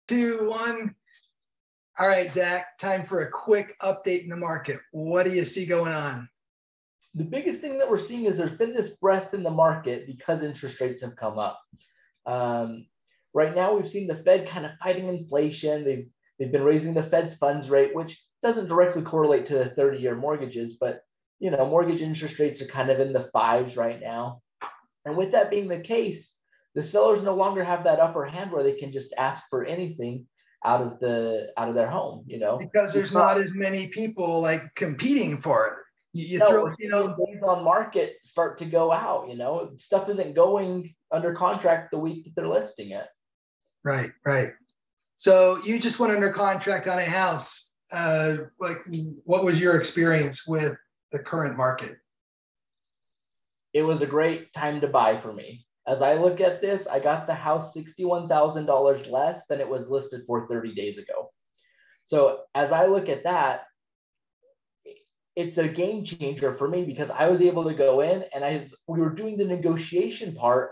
2, 1. All right, Zach, time for a quick update in the market. What do you see going on? The biggest thing that we're seeing is there's been this breath in the market because interest rates have come up. Right now, we've seen the Fed kind of fighting inflation. They've been raising the Fed's funds rate, which doesn't directly correlate to the 30-year mortgages, but mortgage interest rates are kind of in the 5s right now. And with that being the case, the sellers no longer have that upper hand where they can just ask for anything out of their home, because there's not as many people like competing for it. We're seeing days on market start to go out. Stuff isn't going under contract the week that they're listing it. Right. So you just went under contract on a house. What was your experience with the current market? It was a great time to buy for me. As I look at this, I got the house $61,000 less than it was listed for 30 days ago. So as I look at that, it's a game changer for me because I was able to go in and as we were doing the negotiation part,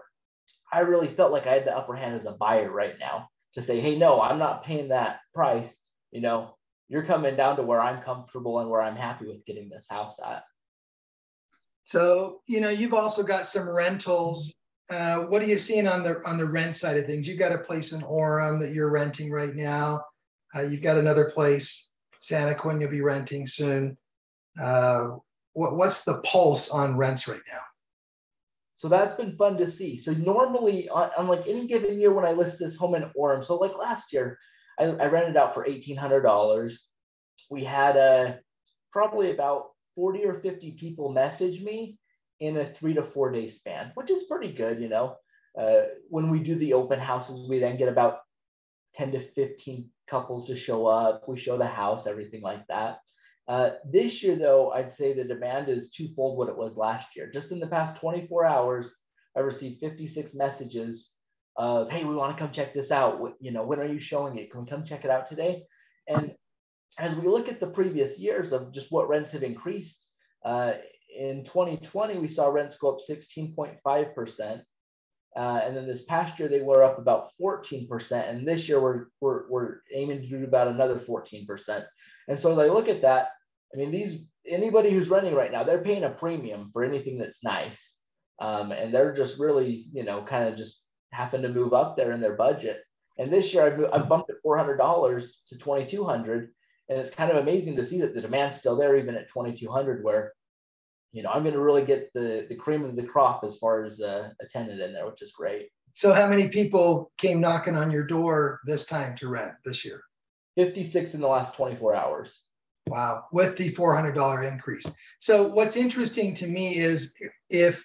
I really felt like I had the upper hand as a buyer right now to say, hey, no, I'm not paying that price. You're coming down to where I'm comfortable and where I'm happy with getting this house at. So, you've also got some rentals. What are you seeing on the rent side of things? You've got a place in Orem that you're renting right now. You've got another place, Santaquin, you'll be renting soon. What's the pulse on rents right now? So that's been fun to see. So normally on like any given year when I list this home in Orem, so like last year, I rented out for $1,800. We had probably about 40 or 50 people message me in a 3 to 4 day span, which is pretty good. When we do the open houses, we then get about 10 to 15 couples to show up. We show the house, everything like that. This year, though, I'd say the demand is twofold what it was last year. Just in the past 24 hours, I received 56 messages of, hey, we want to come check this out. When are you showing it? Can we come check it out today? And as we look at the previous years of just what rents have increased, in 2020, we saw rents go up 16.5%. And then this past year, they were up about 14%. And this year, we're aiming to do about another 14%. And so as I look at that, anybody who's renting right now, they're paying a premium for anything that's nice. And they're just really, kind of just happen to move up there in their budget. And this year, I've bumped it $400 to $2,200. And it's kind of amazing to see that the demand's still there, even at $2,200, where, I'm going to really get the cream of the crop as far as a tenant in there, which is great. So how many people came knocking on your door this time to rent this year? 56 in the last 24 hours. Wow, with the $400 increase. So what's interesting to me is if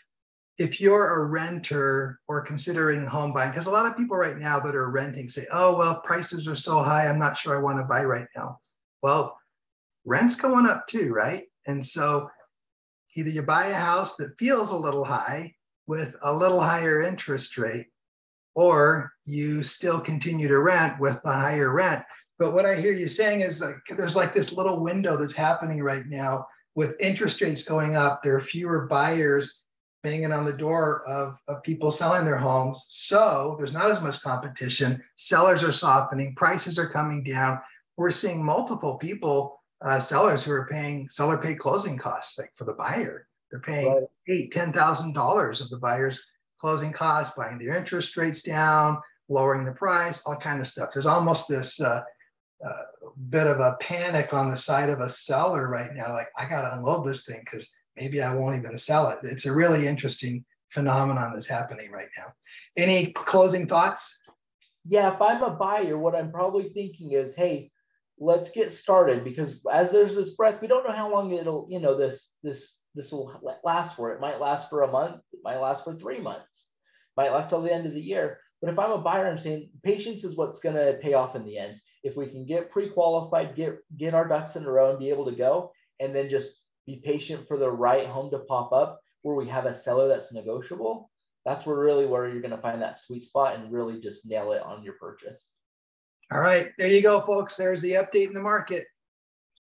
you're a renter or considering home buying, because a lot of people right now that are renting say, oh, well, prices are so high, I'm not sure I want to buy right now. Well, rent's going up too, right? And so either you buy a house that feels a little high with a little higher interest rate, or you still continue to rent with the higher rent. But what I hear you saying is there's like this little window that's happening right now with interest rates going up. There are fewer buyers banging on the door of people selling their homes. So there's not as much competition. Sellers are softening. Prices are coming down. We're seeing multiple people, sellers who are paying seller paid closing costs, like for the buyer. They're paying $8,000, $10,000 of the buyer's closing costs, buying their interest rates down, lowering the price, all kind of stuff. There's almost this bit of a panic on the side of a seller right now. Like, I got to unload this thing because maybe I won't even sell it. It's a really interesting phenomenon that's happening right now. Any closing thoughts? Yeah, if I'm a buyer, what I'm probably thinking is, hey, let's get started, because as there's this breath, we don't know how long it'll, this will last for. It might last for a month. It might last for 3 months. It might last till the end of the year. But if I'm a buyer, I'm saying patience is what's going to pay off in the end. If we can get pre-qualified, get our ducks in a row and be able to go, and then just be patient for the right home to pop up where we have a seller that's negotiable, that's where you're going to find that sweet spot and really just nail it on your purchase. All right, there you go, folks. There's the update in the market.